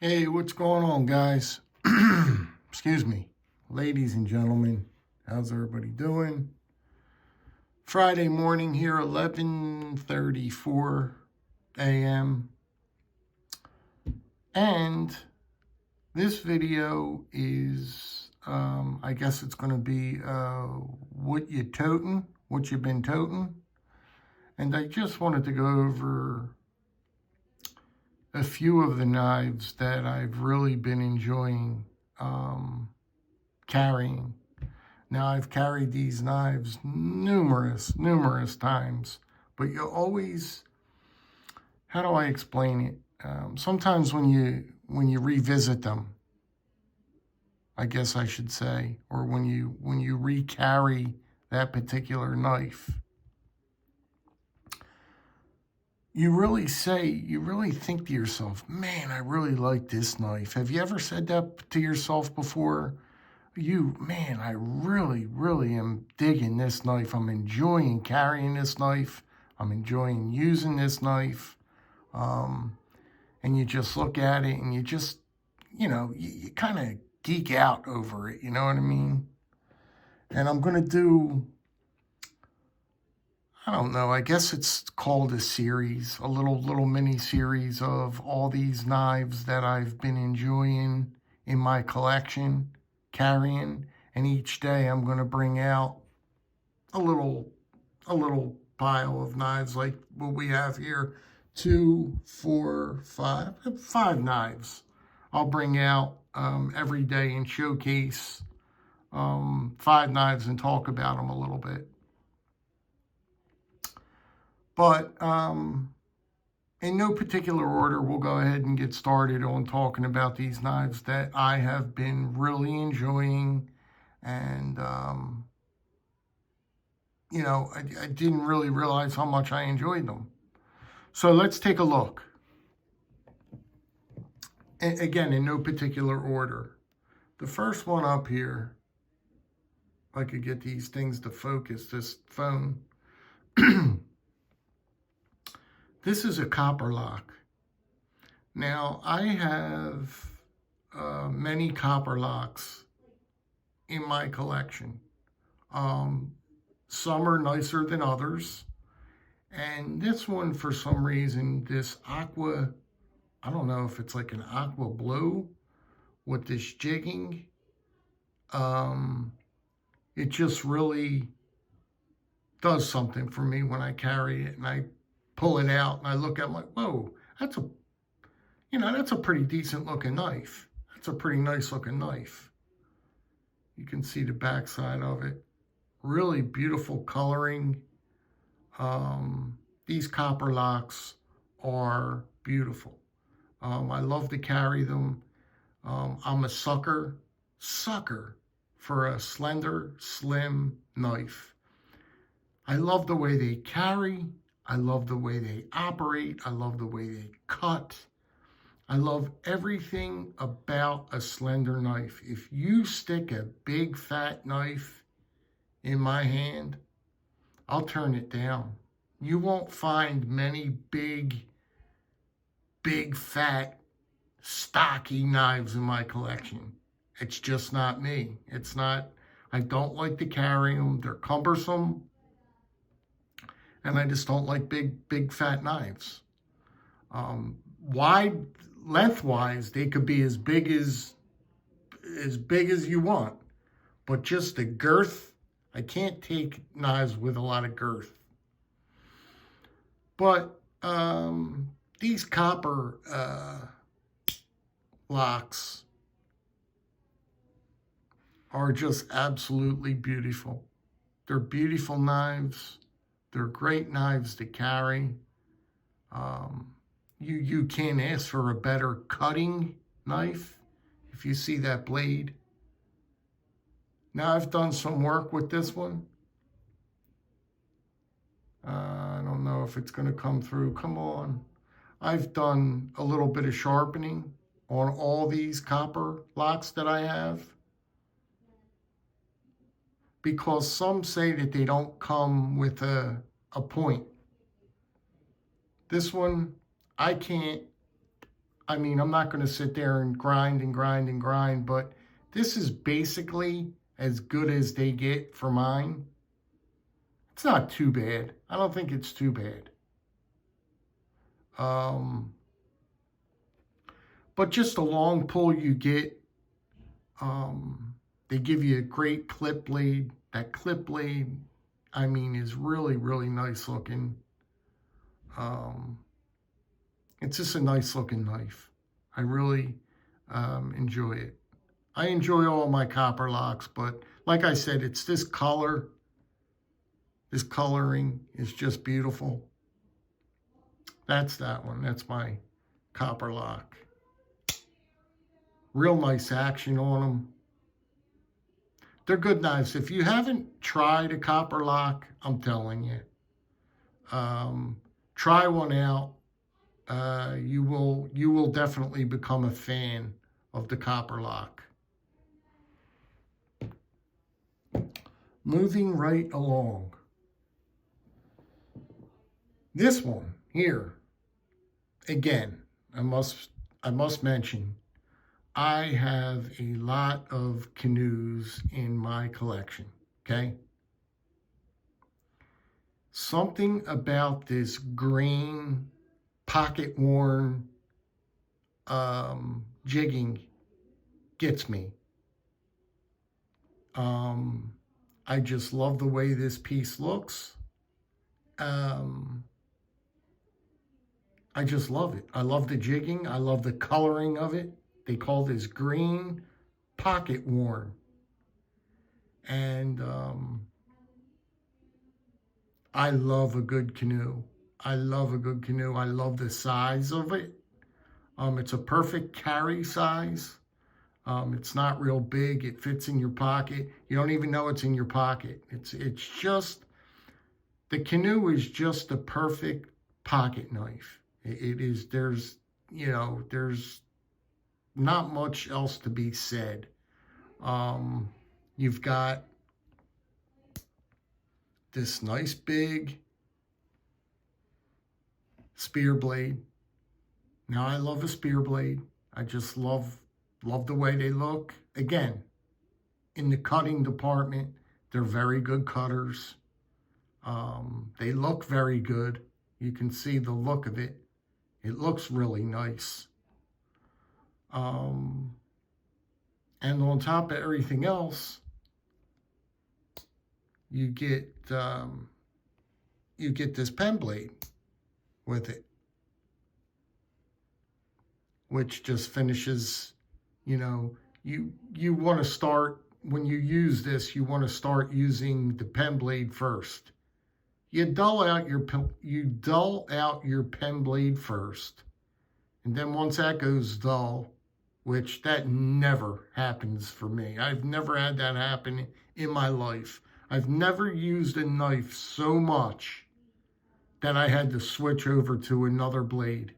Hey, what's going on, guys? Excuse me. Ladies and gentlemen, how's everybody doing? Friday morning here, 11:34 a.m. And this video is, I guess it's going to be what you totin', what you've been totin'. And I just wanted to go over a few of the knives that I've really been enjoying carrying. Now, I've carried these knives numerous times, but you always, how do I explain it? Sometimes when you revisit them, I guess I should say, or when you recarry that particular knife, you really think to yourself, man, I really like this knife. Have you ever said that to yourself before? Man, I really am digging this knife. I'm enjoying carrying this knife. I'm enjoying using this knife. And you just look at it and you just, you kind of geek out over it. You know what I mean? And I'm going to do, I don't know, I guess it's called a series, a little mini series of all these knives that I've been enjoying in my collection, carrying, and each day I'm going to bring out a little pile of knives like what we have here. 2, 4, 5 knives I'll bring out every day and showcase 5 knives and talk about them a little bit. But in no particular order, we'll go ahead and get started on talking about these knives that I have been really enjoying. And, I didn't really realize how much I enjoyed them. So let's take a look. Again, in no particular order. The first one up here, if I could get these things to focus, this phone. This is a copper lock. Now, I have many copper locks in my collection. Some are nicer than others. And this one, for some reason, this aqua, I don't know if it's like an aqua blue with this jigging. It just really does something for me when I carry it and I pull it out and I look at it like, whoa, that's a pretty decent looking knife. That's a pretty nice looking knife. You can see the backside of it. Really beautiful coloring. These copper locks are beautiful. I love to carry them. I'm a sucker for a slender, slim knife. I love the way they carry. I love the way they operate. I love the way they cut. I love everything about a slender knife. If you stick a big fat knife in my hand, I'll turn it down. You won't find many big fat, stocky knives in my collection. It's just not me. I don't like to carry them. They're cumbersome. And I just don't like big fat knives. Lengthwise, they could be as big as you want. But just the girth, I can't take knives with a lot of girth. But these copper locks are just absolutely beautiful. They're beautiful knives. They're great knives to carry. You can't ask for a better cutting knife if you see that blade. Now, I've done some work with this one. I don't know if it's going to come through. Come on. I've done a little bit of sharpening on all these copper locks that I have, because some say that they don't come with a point. This one, I can't I mean, I'm not going to sit there and grind and grind and grind, but this is basically as good as they get for mine. It's not too bad. I don't think it's too bad. But just a long pull you get. They give you a great clip blade. That clip blade, I mean, is really, really nice looking. It's just a nice looking knife. I really enjoy it. I enjoy all my copper locks, but like I said, it's this color. This coloring is just beautiful. That's that one. That's my copper lock. Real nice action on them. They're good knives. If you haven't tried a copper lock, I'm telling you, try one out. You will definitely become a fan of the copper lock. Moving right along. This one here, again, I must mention, I have a lot of canoes in my collection, okay? Something about this green, pocket-worn jigging gets me. I just love the way this piece looks. I just love it. I love the jigging. I love the coloring of it. They call this green pocket worn. And I love a good canoe. I love a good canoe. I love the size of it. It's a perfect carry size. It's not real big. It fits in your pocket. You don't even know it's in your pocket. It's just, the canoe is just the perfect pocket knife. It is, there's not much else to be said. You've got this nice big spear blade. Now, I love a spear blade. I just love the way they look. Again, in the cutting department, they're very good cutters. They look very good. You can see the look of it. It looks really nice. And on top of everything else, you get this pen blade with it, which just finishes, you want to start, when you use this, you want to start using the pen blade first. You dull out your pen blade first. And then once that goes dull, which that never happens for me. I've never had that happen in my life. I've never used a knife so much that I had to switch over to another blade.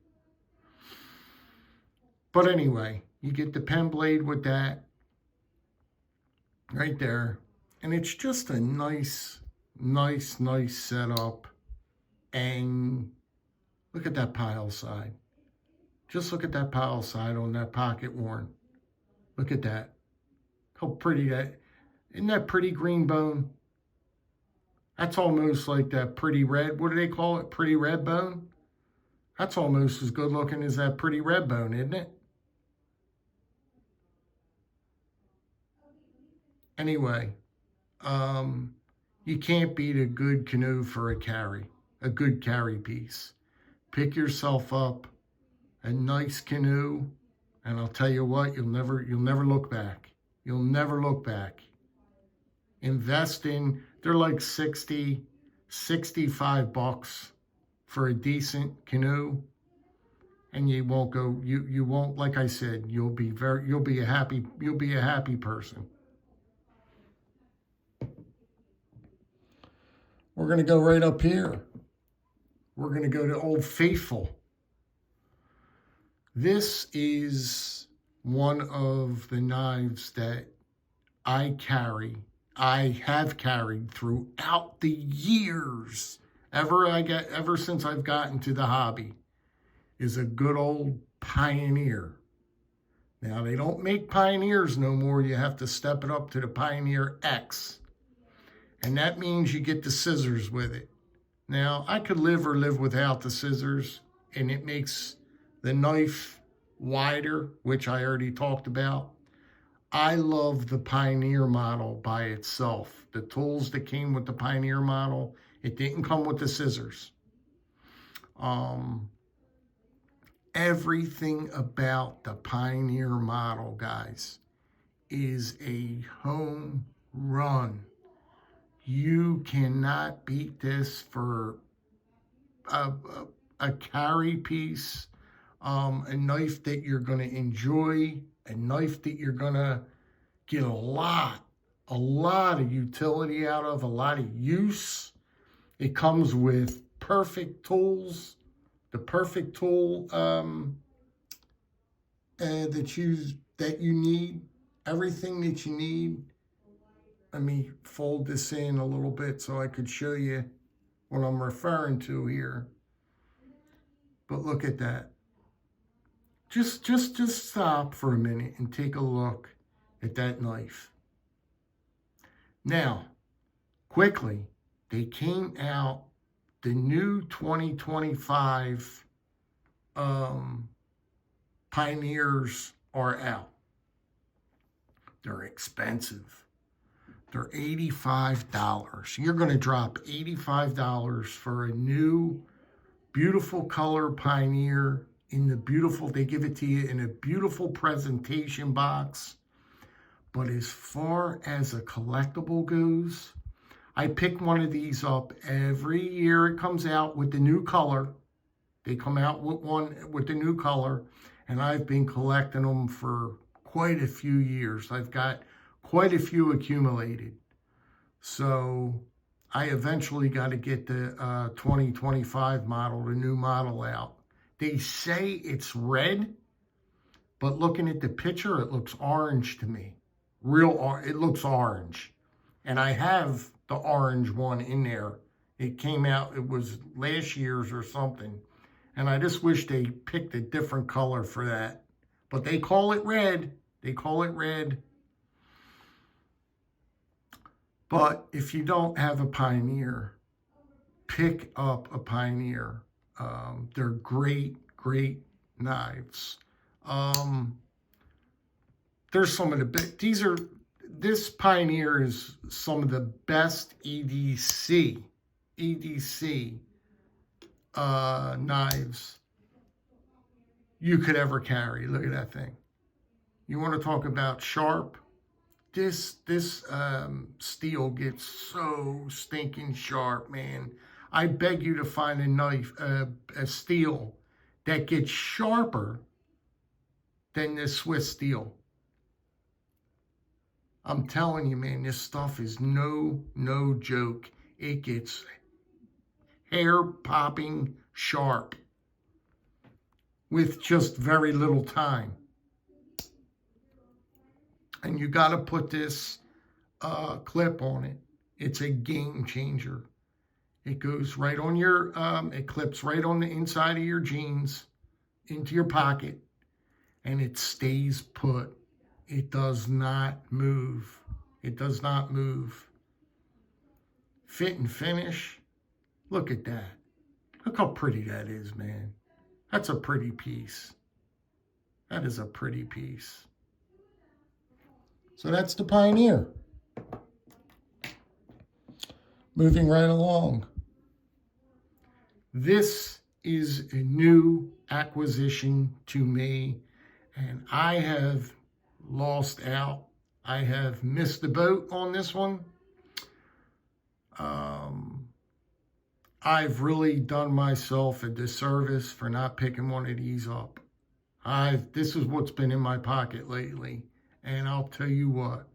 But anyway, you get the pen blade with that right there. And it's just a nice setup. And look at that pile side. Just look at that pile side on that pocket worn. Look at that. How pretty that. Isn't that pretty green bone? That's almost like that pretty red. What do they call it? Pretty red bone? That's almost as good looking as that pretty red bone, isn't it? Anyway, you can't beat a good canoe for a good carry piece. Pick yourself up a nice canoe, and I'll tell you what, you'll never look back. You'll never look back. Invest in, they're like $60, $65 for a decent canoe, and you won't go, you won't, like I said, you'll be a happy person. We're going to go right up here. We're going to go to Old Faithful. This is one of the knives that I have carried throughout the years, ever since I've gotten to the hobby, is a good old Pioneer. Now, they don't make Pioneers no more. You have to step it up to the Pioneer X. And that means you get the scissors with it. Now, I could live without the scissors, and it makes the knife wider, which I already talked about. I love the Pioneer model by itself. The tools that came with the Pioneer model, it didn't come with the scissors. Everything about the Pioneer model, guys, is a home run. You cannot beat this for a carry piece, a knife that you're going to enjoy, a knife that you're going to get a lot of utility out of, a lot of use. It comes with perfect tools, the perfect tool that you need, everything that you need. Let me fold this in a little bit so I could show you what I'm referring to here. But look at that. Just stop for a minute and take a look at that knife. Now, quickly, they came out, the new 2025 Pioneers are out. They're expensive. They're $85. You're going to drop $85 for a new, beautiful color Pioneer in the beautiful, they give it to you in a beautiful presentation box. But as far as a collectible goes, I pick one of these up every year. It comes out with the new color. They come out with one with the new color, and I've been collecting them for quite a few years. I've got quite a few accumulated. So I eventually got to get the 2025 model, the new model out. They say it's red, but looking at the picture, it looks orange to me. It looks orange. And I have the orange one in there. It came out, it was last year's or something. And I just wish they picked a different color for that. But they call it red. They call it red. But if you don't have a Pioneer, pick up a Pioneer. They're great, great knives. There's some of the best. This Pioneer is some of the best EDC knives you could ever carry. Look at that thing. You want to talk about sharp? This steel gets so stinking sharp, man. I beg you to find a knife, a steel that gets sharper than this Swiss steel. I'm telling you, man, this stuff is no joke. It gets hair-popping sharp with just very little time. And you got to put this clip on it. It's a game changer. It goes right on your, it clips right on the inside of your jeans into your pocket, and it stays put. It does not move. It does not move. Fit and finish. Look at that. Look how pretty that is, man. That's a pretty piece. That is a pretty piece. So that's the Pioneer. Moving right along. This is a new acquisition to me, and I have lost out. I have missed the boat on this one. I've really done myself a disservice for not picking one of these up. This is what's been in my pocket lately, and I'll tell you what,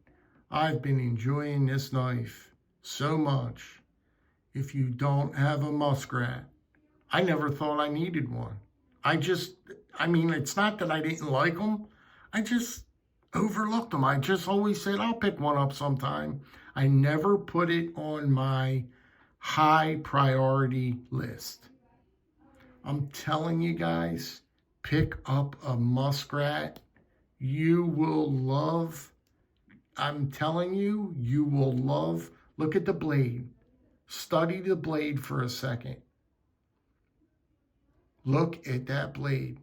I've been enjoying this knife so much. If you don't have a Muskrat, I never thought I needed one. I mean, it's not that I didn't like them. I just overlooked them. I just always said, I'll pick one up sometime. I never put it on my high priority list. I'm telling you guys, pick up a Muskrat. You will love, I'm telling you, you will love. Look at the blade. Study the blade for a second. Look at that blade.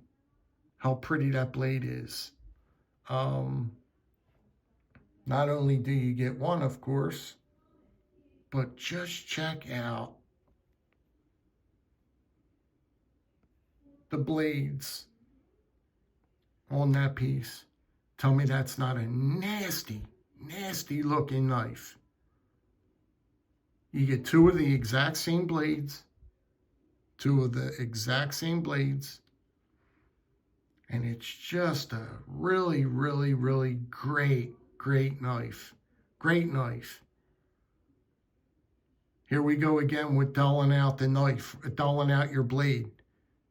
How pretty that blade is. Not only do you get one, of course, but just check out the blades on that piece. Tell me that's not a nasty, nasty looking knife. You get two of the exact same blades, and it's just a really, really, really great, great knife. Great knife. Here we go again with dulling out the knife, dulling out your blade.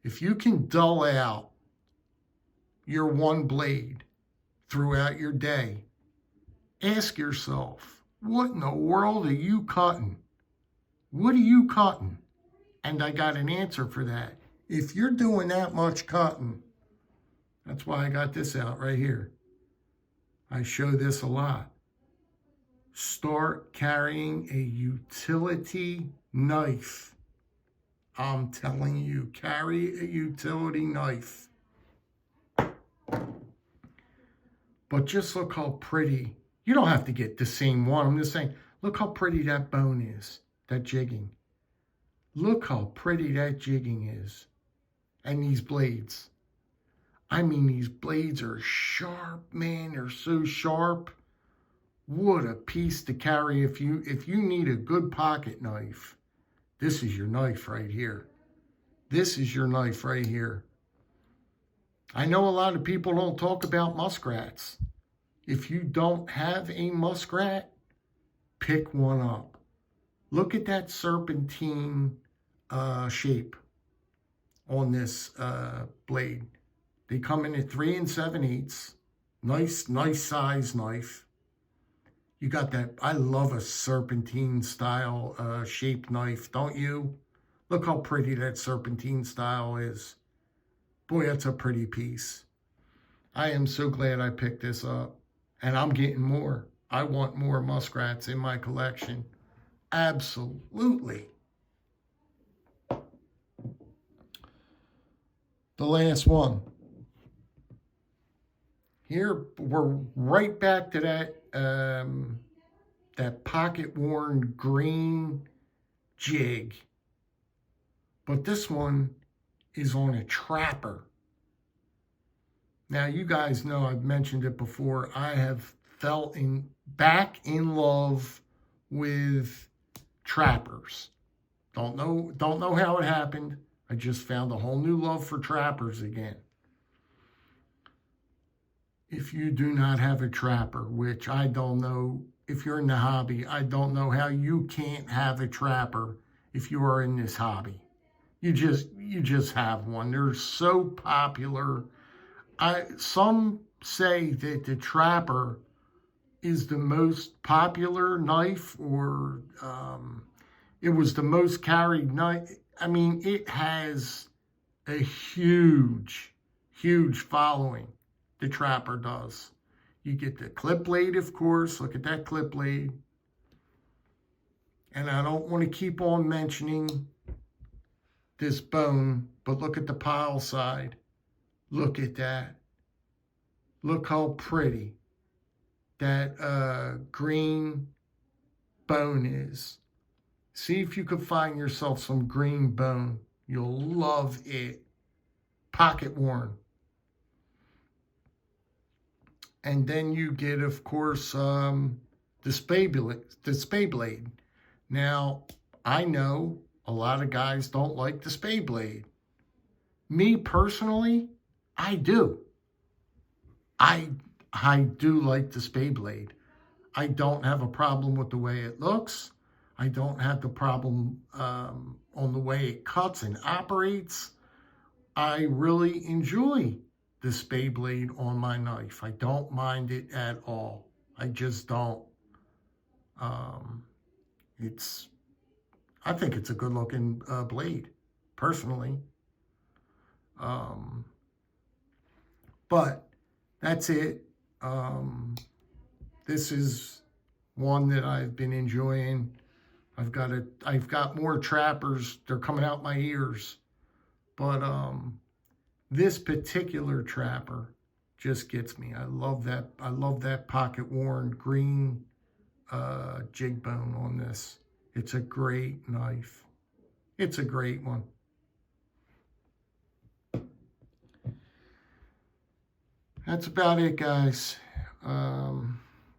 If you can dull out your one blade throughout your day, ask yourself, what in the world are you cutting? What are you cutting? And I got an answer for that. If you're doing that much cutting, that's why I got this out right here. I show this a lot. Start carrying a utility knife. I'm telling you, carry a utility knife. But just look how pretty. You don't have to get the same one. I'm just saying, look how pretty that bone is, that jigging. Look how pretty that jigging is. And these blades. I mean, these blades are sharp, man. They're so sharp. What a piece to carry. If you need a good pocket knife, this is your knife right here. This is your knife right here. I know a lot of people don't talk about muskrats. If you don't have a muskrat, pick one up. Look at that serpentine shape on this blade. They come in at 3 7/8. Nice size knife. You got that. I love a serpentine style shaped knife, don't you? Look how pretty that serpentine style is. Boy, that's a pretty piece. I am so glad I picked this up. And I'm getting more. I want more muskrats in my collection. Absolutely. The last one. Here, we're right back to that pocket-worn green jig. But this one is on a trapper. Now, you guys know I've mentioned it before. I have fell back in love with trappers. Don't know how it happened. I just found a whole new love for trappers again. If you do not have a trapper, which I don't know, if you're in the hobby, I don't know how you can't have a trapper if you are in this hobby. You just have one. They're so popular. Some say that the trapper is the most popular knife, or it was the most carried knife. I mean, it has a huge, huge following. The trapper does. You get the clip blade, of course. Look at that clip blade. And I don't want to keep on mentioning this bone, but look at the pile side. Look at that. Look how pretty that green bone is. See if you could find yourself some green bone. You'll love it. Pocket worn. And then you get, of course, the spade blade. Now, I know a lot of guys don't like the spade blade. Me personally, I do. I do like the spade blade. I don't have a problem with the way it looks. I don't have the problem on the way it cuts and operates. I really enjoy the spade blade on my knife. I don't mind it at all. I just don't. I think it's a good looking blade, personally. But that's it. This is one that I've been enjoying. I've got more trappers. They're coming out my ears. But this particular trapper just gets me. I love that pocket worn green jig bone on this. It's a great knife. It's a great one. That's about it, guys.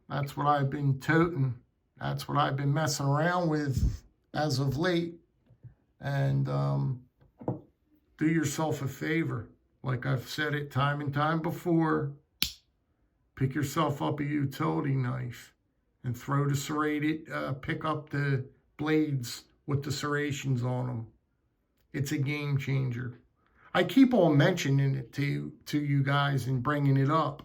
That's what I've been toting. That's what I've been messing around with as of late. And do yourself a favor. Like I've said it time and time before, pick yourself up a utility knife and throw the serrated, pick up the blades with the serrations on them. It's a game changer. I keep on mentioning it to you guys and bringing it up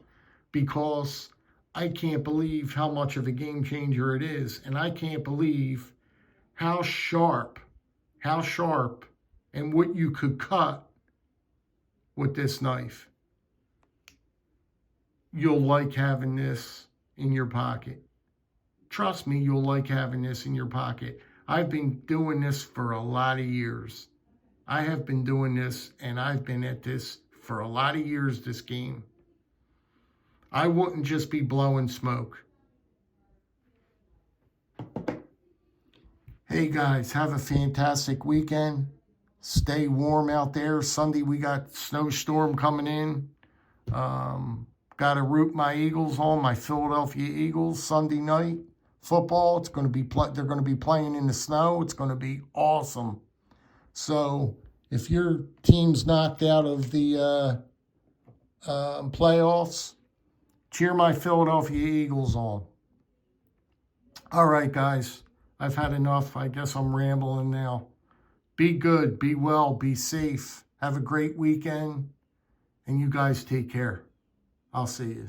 because I can't believe how much of a game changer it is. And I can't believe how sharp, and what you could cut with this knife. You'll like having this in your pocket. Trust me, you'll like having this in your pocket. I've been doing this for a lot of years. I have been doing this, and I've been at this for a lot of years, this game. I wouldn't just be blowing smoke. Hey guys, have a fantastic weekend. Stay warm out there. Sunday we got snowstorm coming in. Got to root my Eagles on, my Philadelphia Eagles, Sunday night football. It's going to be they're going to be playing in the snow. It's going to be awesome. So if your team's knocked out of the playoffs, cheer my Philadelphia Eagles on. All right, guys. I've had enough. I guess I'm rambling now. Be good, be well, be safe. Have a great weekend, and you guys take care. I'll see you.